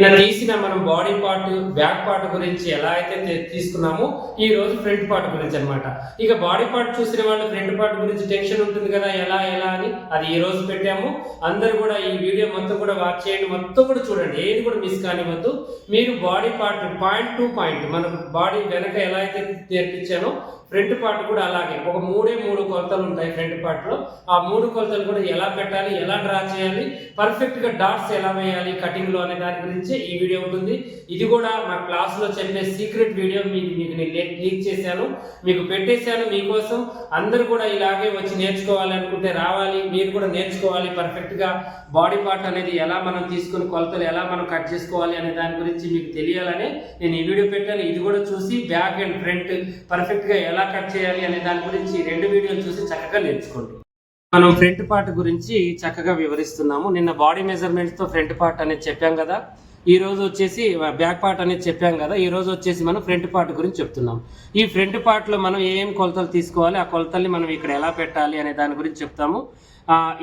ఇలా తీసిన మనం బాడీ పార్ట్ బ్యాక్ పార్ట్ గురించి ఎలా అయితే తీసుకున్నామో ఈ రోజు ఫ్రంట్ పార్ట్ గురించి అన్నమాట. ఇక బాడీ పార్ట్ చూసిన వాళ్ళు ఫ్రంట్ పార్ట్ గురించి టెన్షన్ ఉంటుంది కదా, ఎలా అని అది ఈ రోజు పెట్టాము. అందరు కూడా ఈ వీడియో మొత్తం కూడా వాచ్ చేయండి, మొత్తం కూడా చూడండి, ఏది కూడా మిస్ కానివ్వద్దు. మీరు body part point to point మనం బాడీ వెనక ఎలా అయితే నేర్పించానో ఫ్రంట్ పార్ట్ కూడా అలాగే ఒక మూడు కొలతలు ఉంటాయి ఫ్రంట్ పార్ట్ లో. ఆ 3 కొలతలు కూడా ఎలా పెట్టాలి, ఎలా డ్రా చేయాలి, పర్ఫెక్ట్ గా డాట్స్ ఎలా వేయాలి కటింగ్ లో అనే దాని గురించి ఈ వీడియో ఉంటుంది. ఇది కూడా మా క్లాస్ లో చెప్పే సీక్రెట్ వీడియో మీకు లీక్ చేశాను, మీకు పెట్టేశాను మీకోసం. అందరు కూడా ఇలాగే వచ్చి నేర్చుకోవాలి అనుకుంటే రావాలి, మీరు కూడా నేర్చుకోవాలి. పర్ఫెక్ట్ గా బాడీ పార్ట్ అనేది ఎలా మనం తీసుకుని కొలతలు ఎలా మనం కట్ చేసుకోవాలి అనే దాని గురించి మీకు తెలియాలని నేను ఈ వీడియో పెట్టాను. ఇది కూడా చూసి బ్యాక్ అండ్ ఫ్రంట్ పర్ఫెక్ట్ గా ఎలా కట్ చేయాలి అనే దాని గురించి 2 వీడియోలు చూసి చక్కగా నేర్చుకోండి. మనం ఫ్రంట్ పార్ట్ గురించి చక్కగా వివరిస్తున్నాము. నిన్న బాడీ మెజర్మెంట్స్ తో ఫ్రంట్ పార్ట్ అనేది చెప్పాం కదా, ఈ రోజు వచ్చేసి బ్యాక్ పార్ట్ అనేది చెప్పాం కదా, ఈ రోజు వచ్చేసి మనం ఫ్రంట్ పార్ట్ గురించి చెప్తున్నాం. ఈ ఫ్రంట్ పార్ట్ లో మనం ఏం కొలతలు తీసుకోవాలి, ఆ కొలతల్ని మనం ఇక్కడ ఎలా పెట్టాలి అనే దాని గురించి చెప్తాము.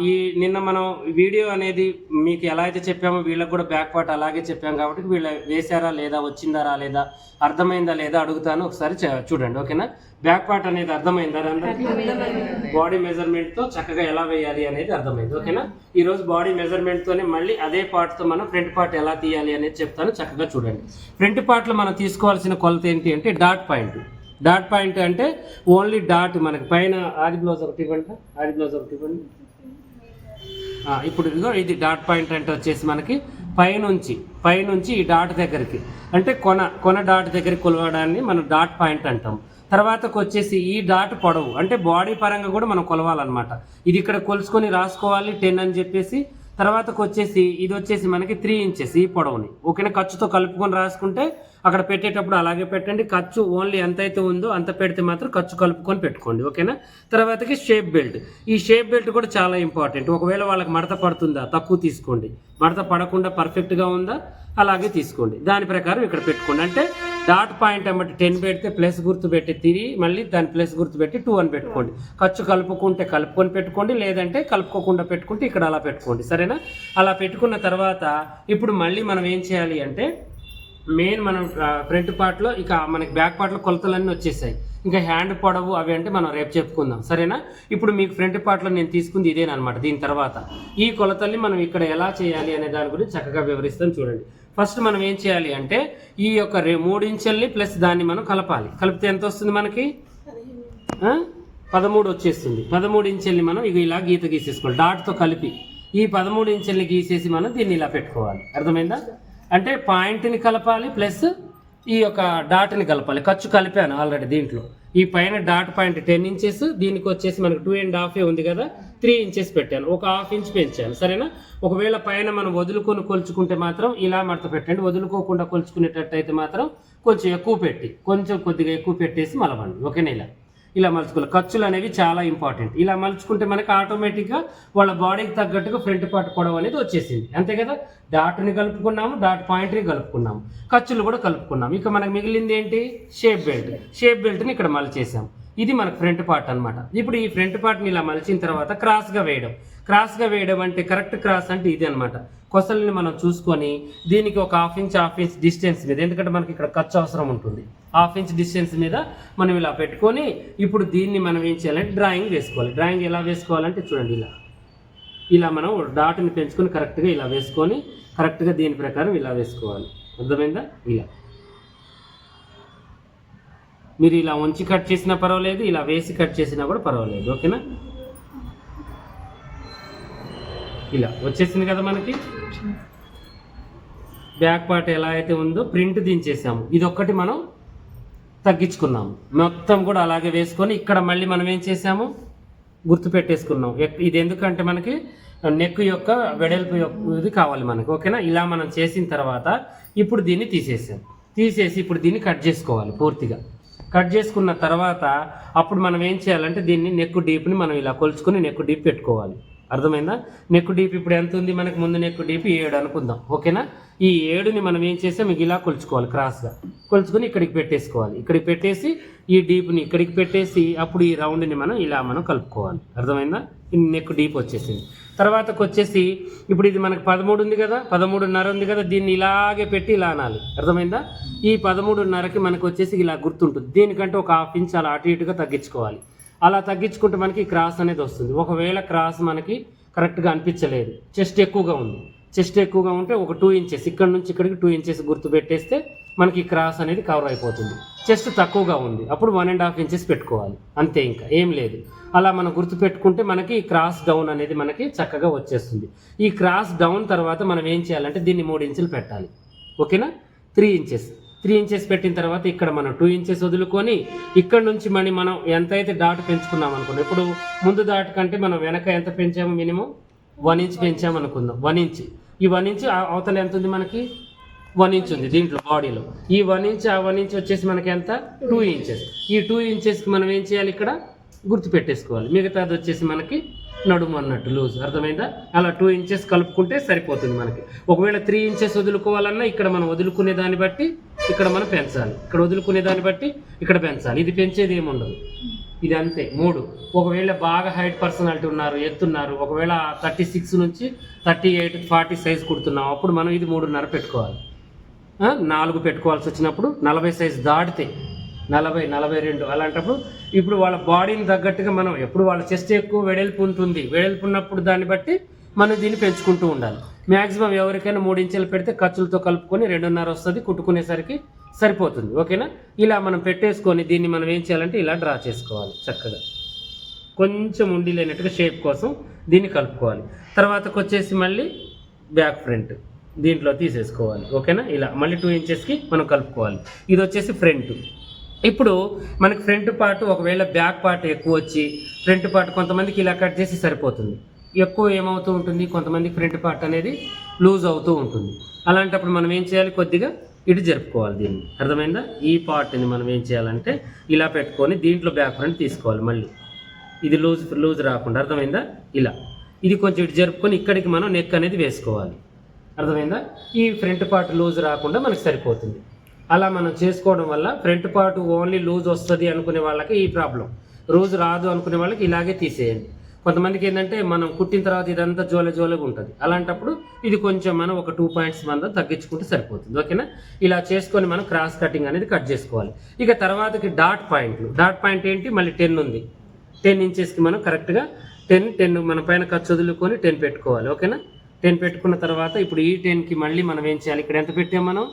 ఈ నిన్న మనం వీడియో అనేది మీకు ఎలా అయితే చెప్పామో వీళ్ళకి కూడా బ్యాక్ పార్ట్ అలాగే చెప్పాం కాబట్టి వీళ్ళు వేశారా లేదా, వచ్చిందా రాలేదా, అర్థమైందా లేదా అడుగుతాను, ఒకసారి చూడండి ఓకేనా. బ్యాక్ పార్ట్ అనేది అర్థమైందా అందరికీ? బాడీ మెజర్మెంట్ తో చక్కగా ఎలా వేయాలి అనేది అర్థమైంది ఓకేనా. ఈ రోజు బాడీ మెజర్మెంట్ తోనే మళ్ళీ అదే పార్ట్ తో మనం ఫ్రంట్ పార్ట్ ఎలా తీయాలి అనేది చెప్తాను, చక్కగా చూడండి. ఫ్రంట్ పార్ట్ లో మనం తీసుకోవాల్సిన కొలత ఏంటి అంటే డాట్ పాయింట్. డాట్ పాయింట్ అంటే ఓన్లీ డాట్, మనకి పైన ఆది బ్లౌజ్ ఒకటి ఇవ్వండి, ఆది బ్లౌజ్ ఒకటి ఇవ్వండి. ఇప్పుడు ఇదిగో ఇది డాట్ పాయింట్ అంటే వచ్చేసి మనకి పైనుంచి ఈ డాట్ దగ్గరికి అంటే కొన డాట్ దగ్గరికి కొలవడాన్ని మనం డాట్ పాయింట్ అంటాం. తర్వాతకు వచ్చేసి ఈ డాట్ పొడవు అంటే బాడీ పరంగా కూడా మనం కొలవాలన్నమాట. ఇది ఇక్కడ కొలుసుకొని రాసుకోవాలి 10 అని చెప్పేసి. తర్వాతకు వచ్చేసి ఇది వచ్చేసి మనకి 3 ఇంచెస్ ఈ పొడవుని ఓకేనా. ఖర్చుతో కలుపుకొని రాసుకుంటే అక్కడ పెట్టేటప్పుడు అలాగే పెట్టండి. ఖర్చు ఓన్లీ ఎంత అయితే ఉందో అంత పెడితే మాత్రం ఖర్చు కలుపుకొని పెట్టుకోండి ఓకేనా. తర్వాతకి షేప్ బెల్ట్. ఈ షేప్ బెల్ట్ కూడా చాలా ఇంపార్టెంట్. ఒకవేళ వాళ్ళకి మడత పడుతుందా తక్కువ తీసుకోండి, మడత పడకుండా పర్ఫెక్ట్గా ఉందా అలాగే తీసుకోండి, దాని ప్రకారం ఇక్కడ పెట్టుకోండి. అంటే డాట్ పాయింట్ అన్నమాట 10 పెడితే ప్లస్ గుర్తు పెట్టి తిరిగి మళ్ళీ దాని ప్లస్ గుర్తు పెట్టి 2 అని పెట్టుకోండి. ఖర్చు కలుపుకుంటే కలుపుకొని పెట్టుకోండి, లేదంటే కలుపుకోకుండా పెట్టుకుంటే ఇక్కడ అలా పెట్టుకోండి సరేనా. అలా పెట్టుకున్న తర్వాత ఇప్పుడు మళ్ళీ మనం ఏం చేయాలి అంటే మెయిన్ మనం ఫ్రంట్ పార్ట్లో ఇక మనకి బ్యాక్ పార్ట్లో కొలతలన్నీ వచ్చేసాయి. ఇంకా హ్యాండ్ పొడవు అవి అంటే మనం రేపు చెప్పుకుందాం సరేనా. ఇప్పుడు మీకు ఫ్రంట్ పార్ట్లో నేను తీసుకుంది ఇదేనమాట. దీని తర్వాత ఈ కొలతల్ని మనం ఇక్కడ ఎలా చేయాలి అనే దాని గురించి చక్కగా వివరిస్తాం చూడండి. ఫస్ట్ మనం ఏం చేయాలి అంటే ఈ యొక్క 3 ఇంచెల్ని ప్లస్ దాన్ని మనం కలపాలి. కలిపితే ఎంత వస్తుంది మనకి 13 వచ్చేస్తుంది. 13 ఇంచెల్ని మనం ఇక ఇలా గీత గీసేసుకోవాలి డాట్తో కలిపి. ఈ 13 ఇంచెల్ని గీసేసి మనం దీన్ని ఇలా పెట్టుకోవాలి. అర్థమైందా? అంటే పాయింట్ని కలపాలి ప్లస్ ఈ యొక్క డాట్ని కలపాలి. ఖర్చు కలిపాను ఆల్రెడీ దీంట్లో. ఈ పైన డాట్ పాయింట్ 10 ఇంచెస్, దీనికి వచ్చేసి మనకు 2.5 ఉంది కదా, 3 ఇంచెస్ పెట్టాను, ఒక 1/2 ఇంచ్ పెంచాను సరేనా. ఒకవేళ పైన మనం వదులుకొని కొలుచుకుంటే మాత్రం ఇలా మడత పెట్టండి, వదులుకోకుండా కొలుచుకునేటట్టయితే మాత్రం కొంచెం ఎక్కువ పెట్టి కొద్దిగా ఎక్కువ పెట్టేసి మలవండి ఓకేనా. ఇలా మలుచుకోవాలి. ఖర్చులు అనేవి చాలా ఇంపార్టెంట్. ఇలా మలుచుకుంటే మనకి ఆటోమేటిక్గా వాళ్ళ బాడీకి తగ్గట్టుగా ఫ్రంట్ పార్ట్ పొడవు అనేది వచ్చేసింది అంతే కదా. డాట్ని కలుపుకున్నాము, డాట్ పాయింట్ని కలుపుకున్నాము, ఖర్చులు కూడా కలుపుకున్నాము. ఇక మనకు మిగిలింది ఏంటి? Shape belt. షేప్ బెల్ట్ని ఇక్కడ మలిచేసాం. ఇది మనకు ఫ్రంట్ పార్ట్ అనమాట. ఇప్పుడు ఈ ఫ్రంట్ పార్ట్ని ఇలా మలిచిన తర్వాత క్రాస్గా వేయడం అంటే కరెక్ట్ క్రాస్ అంటే ఇది అనమాట. కొసల్ని మనం చూసుకొని దీనికి ఒక 1/2 ఇంచ్ డిస్టెన్స్ మీద, ఎందుకంటే మనకి ఇక్కడ ఖర్చు అవసరం ఉంటుంది, 1/2 ఇంచ్ డిస్టెన్స్ మీద మనం ఇలా పెట్టుకొని ఇప్పుడు దీన్ని మనం ఏం చేయాలంటే డ్రాయింగ్ వేసుకోవాలి. డ్రాయింగ్ ఎలా వేసుకోవాలంటే చూడండి, ఇలా మనం డాట్ని పెంచుకొని కరెక్ట్గా ఇలా వేసుకొని కరెక్ట్గా దీని ప్రకారం ఇలా వేసుకోవాలి. అర్థమైందా? ఇలా మీరు ఇలా ఉంచి కట్ చేసినా పర్వాలేదు, ఇలా వేసి కట్ చేసినా కూడా పర్వాలేదు ఓకేనా. ఇలా వచ్చేసింది కదా మనకి. బ్యాక్ పార్ట్ ఎలా అయితే ఉందో ప్రింట్ దించేసాము, ఇది ఒక్కటి మనం తగ్గించుకున్నాము. మొత్తం కూడా అలాగే వేసుకొని ఇక్కడ మళ్ళీ మనం ఏం చేసాము గుర్తు పెట్టేసుకున్నాం. ఇది ఎందుకంటే మనకి నెక్ యొక్క వెడల్పు ఇది కావాలి మనకి ఓకేనా. ఇలా మనం చేసిన తర్వాత ఇప్పుడు దీన్ని తీసేసి ఇప్పుడు దీన్ని కట్ చేసుకోవాలి. పూర్తిగా కట్ చేసుకున్న తర్వాత అప్పుడు మనం ఏం చేయాలంటే దీన్ని నెక్ డీప్ని మనం ఇలా కొలుచుకొని నెక్ డీప్ పెట్టుకోవాలి. అర్థమైందా? నెక్ డీప్ ఇప్పుడు ఎంత ఉంది మనకు? ముందు నెక్ డీప్ 7 అనుకుందాం ఓకేనా. ఈ 7ని మనం ఏం చేసాం మీకు ఇలా కొలుచుకోవాలి, క్రాస్గా కొలుచుకొని ఇక్కడికి పెట్టేసుకోవాలి. ఇక్కడికి పెట్టేసి ఈ డీప్ని ఇక్కడికి పెట్టేసి అప్పుడు ఈ రౌండ్ని మనం ఇలా కలుపుకోవాలి. అర్థమైందా? నెక్ డీప్ వచ్చేసింది. తర్వాతకు వచ్చేసి ఇప్పుడు ఇది మనకి 13 ఉంది కదా, 13.5 ఉంది కదా, దీన్ని ఇలాగే పెట్టి ఇలా అనాలి. అర్థమైందా? ఈ 13.5కి మనకు వచ్చేసి ఇలా గుర్తుంటుంది. దీనికంటే ఒక ½ ఇంచ్ అలా అటు ఇటుగా తగ్గించుకోవాలి. అలా తగ్గించుకుంటే మనకి క్రాస్ అనేది వస్తుంది. ఒకవేళ క్రాస్ మనకి కరెక్ట్గా అనిపించలేదు, చెస్ట్ ఎక్కువగా ఉంది, చెస్ట్ ఎక్కువగా ఉంటే ఒక 2 ఇంచెస్ ఇక్కడ నుంచి ఇక్కడికి 2 ఇంచెస్ గుర్తు పెట్టేస్తే మనకి క్రాస్ అనేది కవర్ అయిపోతుంది. చెస్ట్ తక్కువగా ఉంది, అప్పుడు 1.5 ఇంచెస్ పెట్టుకోవాలి, అంతే, ఇంకా ఏం లేదు. అలా మనం గుర్తు పెట్టుకుంటే మనకి క్రాస్ డౌన్ అనేది మనకి చక్కగా వచ్చేస్తుంది. ఈ క్రాస్ డౌన్ తర్వాత మనం ఏం చేయాలంటే దీన్ని 3 ఇంచులు పెట్టాలి. ఓకేనా? 3 ఇంచెస్ పెట్టిన తర్వాత ఇక్కడ మనం 2 ఇంచెస్ వదులుకొని ఇక్కడ నుంచి మనం ఎంతైతే డాట్ పెంచుకున్నాం అనుకున్నాం, ఇప్పుడు ముందు డాట్ కంటే మనం వెనక ఎంత పెంచాము, మినిమం 1 ఇంచ్ పెంచామనుకుందాం. 1 ఇంచ్, ఈ 1 ఇంచ్ అవతల ఎంత ఉంది మనకి, 1 ఇంచ్ ఉంది దీంట్లో బాడీలో. ఈ 1 ఇంచ్ ఆ 1 ఇంచ్ వచ్చేసి మనకి ఎంత, 2 ఇంచెస్. ఈ 2 ఇంచెస్కి మనం ఏం చేయాలి, ఇక్కడ గుర్తు పెట్టేసుకోవాలి. మిగతాది వచ్చేసి మనకి నడుము అన్నట్టు లూజ్. అర్థమైందా? అలా 2 ఇంచెస్ కలుపుకుంటే సరిపోతుంది మనకి. ఒకవేళ 3 ఇంచెస్ వదులుకోవాలన్నా ఇక్కడ మనం వదులుకునే దాన్ని బట్టి ఇక్కడ మనం పెంచాలి, ఇక్కడ వదులుకునే దాన్ని బట్టి ఇక్కడ పెంచాలి. ఇది పెంచేది ఏముండదు, ఇది అంతే 3. ఒకవేళ బాగా హైట్ పర్సనాలిటీ ఉన్నారు, ఎత్తున్నారు, ఒకవేళ 36 నుంచి 38, 40 సైజ్ కుడుతున్నాం, అప్పుడు మనం ఇది 3.5 పెట్టుకోవాలి. 4 పెట్టుకోవాల్సి వచ్చినప్పుడు 40 సైజ్ దాటితే 40, 42 అలాంటప్పుడు ఇప్పుడు వాళ్ళ బాడీని తగ్గట్టుగా మనం ఎప్పుడు వాళ్ళ చెస్ట్ ఎక్కువ వెడల్పు ఉంటుంది, వెడల్పు ఉన్నప్పుడు దాన్ని బట్టి మనం దీన్ని పెంచుకుంటూ ఉండాలి. మ్యాక్సిమం ఎవరికైనా 3 ఇంచులు పెడితే ఖర్చులతో కలుపుకొని 2.5 వస్తుంది, కుట్టుకునేసరికి సరిపోతుంది. ఓకేనా? ఇలా మనం పెట్టేసుకొని దీన్ని మనం ఏం చేయాలంటే ఇలా డ్రా చేసుకోవాలి. చక్కగా కొంచెం ఉండి లేనట్టుగా షేప్ కోసం దీన్ని కలుపుకోవాలి. తర్వాతకు వచ్చేసి మళ్ళీ బ్యాక్ ఫ్రంట్ దీంట్లో తీసేసుకోవాలి. ఓకేనా? ఇలా మళ్ళీ 2 ఇంచెస్కి మనం కలుపుకోవాలి. ఇది వచ్చేసి ఫ్రంట్. ఇప్పుడు మనకి ఫ్రంట్ పార్ట్ ఒకవేళ బ్యాక్ పార్ట్ ఎక్కువ వచ్చి ఫ్రంట్ పార్ట్ కొంతమందికి ఇలా కట్ చేసి సరిపోతుంది, ఎక్కువ ఏమవుతూ ఉంటుంది, కొంతమంది ఫ్రంట్ పార్ట్ అనేది లూజ్ అవుతూ ఉంటుంది. అలాంటప్పుడు మనం ఏం చేయాలి, కొద్దిగా ఇటు జరుపుకోవాలి దీన్ని. అర్థమైందా? ఈ పార్ట్ని మనం ఏం చేయాలంటే ఇలా పెట్టుకొని దీంట్లో బ్యాక్ ఫ్రంట్ తీసుకోవాలి. మళ్ళీ ఇది లూజ్ రాకుండా. అర్థమైందా? ఇలా ఇది కొంచెం ఇటు జరుపుకొని ఇక్కడికి మనం నెక్ అనేది వేసుకోవాలి. అర్థమైందా? ఈ ఫ్రంట్ పార్ట్ లూజ్ రాకుండా మనకు సరిపోతుంది. అలా మనం చేసుకోవడం వల్ల ఫ్రంట్ పార్ట్ ఓన్లీ లూజ్ వస్తుంది అనుకునే వాళ్ళకి ఈ ప్రాబ్లం, లూజ్ రాదు అనుకునే వాళ్ళకి ఇలాగే తీసేయండి. కొంతమందికి ఏంటంటే మనం కుట్టిన తర్వాత ఇదంతా జోలెగా ఉంటుంది, అలాంటప్పుడు ఇది కొంచెం మనం ఒక 2 పాయింట్స్ మనం తగ్గించుకుంటే సరిపోతుంది. ఓకేనా? ఇలా చేసుకొని మనం క్రాస్ కటింగ్ అనేది కట్ చేసుకోవాలి. ఇక తర్వాతకి డాట్ పాయింట్ ఏంటి, మళ్ళీ 10 ఉంది, 10 ఇంచెస్కి మనం కరెక్ట్గా 10 మన పైన ఖర్చు వదులుకొని 10 పెట్టుకోవాలి. ఓకేనా? 10 పెట్టుకున్న తర్వాత ఇప్పుడు ఈ 10కి మళ్ళీ మనం ఏం చేయాలి, ఇక్కడ ఎంత పెట్టాము మనం,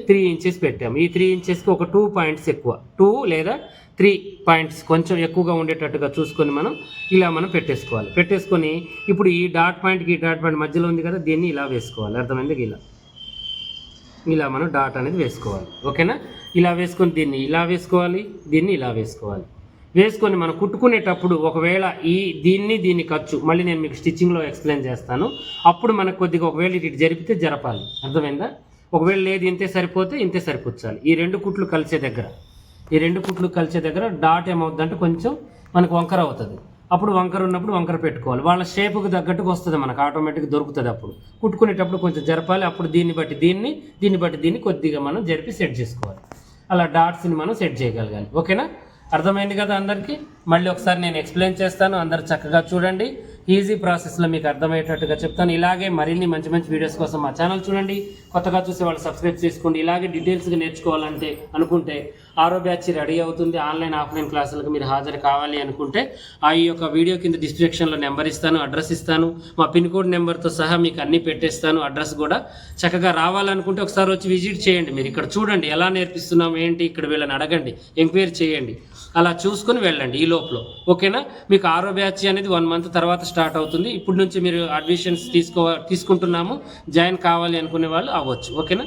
3 ఇంచెస్ పెట్టాము. ఈ 3 ఇంచెస్కి ఒక 2 పాయింట్స్ ఎక్కువ, 2 లేదా 3 పాయింట్స్ కొంచెం ఎక్కువగా ఉండేటట్టుగా చూసుకొని మనం ఇలా మనం పెట్టేసుకోవాలి. పెట్టేసుకొని ఇప్పుడు ఈ డాట్ పాయింట్కి ఈ డాట్ పాయింట్ మధ్యలో ఉంది కదా, దీన్ని ఇలా వేసుకోవాలి. అర్థమైంది? ఇలా మనం డాట్ అనేది వేసుకోవాలి. ఓకేనా? ఇలా వేసుకొని దీన్ని ఇలా వేసుకోవాలి, దీన్ని ఇలా వేసుకోవాలి. వేసుకొని మనం కుట్టుకునేటప్పుడు ఒకవేళ దీన్ని ఖర్చు మళ్ళీ నేను మీకు స్టిచ్చింగ్లో ఎక్స్ప్లెయిన్ చేస్తాను, అప్పుడు మనకు కొద్దిగా ఒకవేళ ఇటు జరిపితే జరపాలి. అర్థమైందా? ఒకవేళ లేదు ఇంతే సరిపోతే ఇంతే సరిపోచ్చాలి. ఈ 2 కుట్లు కలిసే దగ్గర డాట్ ఏమవుతుందంటే కొంచెం మనకు వంకర అవుతుంది. అప్పుడు వంకర ఉన్నప్పుడు వంకర పెట్టుకోవాలి. వాళ్ళ షేపుకి తగ్గట్టుగా వస్తుంది, మనకు ఆటోమేటిక్గా దొరుకుతుంది. అప్పుడు కుట్టుకునేటప్పుడు కొంచెం జరపాలి, అప్పుడు దీన్ని బట్టి దీన్ని కొద్దిగా మనం జరిపి సెట్ చేసుకోవాలి. అలా డాట్స్ని మనం సెట్ చేయగలగాలి. ఓకేనా? అర్థమైంది కదా అందరికీ? మళ్ళీ ఒకసారి నేను ఎక్స్ప్లెయిన్ చేస్తాను, అందరు చక్కగా చూడండి. ఈజీ ప్రాసెస్లో మీకు అర్థమయ్యేటట్టుగా చెప్తాను. ఇలాగే మరిన్ని మంచి వీడియోస్ కోసం మా ఛానల్ చూడండి. కొత్తగా చూసే వాళ్ళు సబ్స్క్రైబ్ చేసుకోండి. ఇలాగే డీటెయిల్స్గా నేర్చుకోవాలంటే అనుకుంటే ఆరో బ్యాచ్ రెడీ అవుతుంది. ఆన్లైన్ ఆఫ్లైన్ క్లాసులకు మీరు హాజరు కావాలి అనుకుంటే ఈ యొక్క వీడియో కింద డిస్క్రిప్షన్లో నెంబర్ ఇస్తాను, అడ్రస్ ఇస్తాను, మా పిన్ కోడ్ నెంబర్తో సహా మీకు అన్నీ పెట్టేస్తాను. అడ్రస్ కూడా చక్కగా రావాలనుకుంటే ఒకసారి వచ్చి విజిట్ చేయండి. మీరు ఇక్కడ చూడండి ఎలా నేర్పిస్తున్నాం ఏంటి, ఇక్కడ వీళ్ళని అడగండి, ఎంక్వైరీ చేయండి, అలా చూసుకొని వెళ్ళండి ఈ లోపల. ఓకేనా? మీకు ఆరో బ్యాచ్ అనేది 1 మంత్ తర్వాత స్టార్ట్ అవుతుంది. ఇప్పటి నుంచి మీరు అడ్మిషన్స్ తీసుకుంటున్నాము, జాయిన్ కావాలి అనుకునే వాళ్ళు అవ్వచ్చు. ఓకేనా?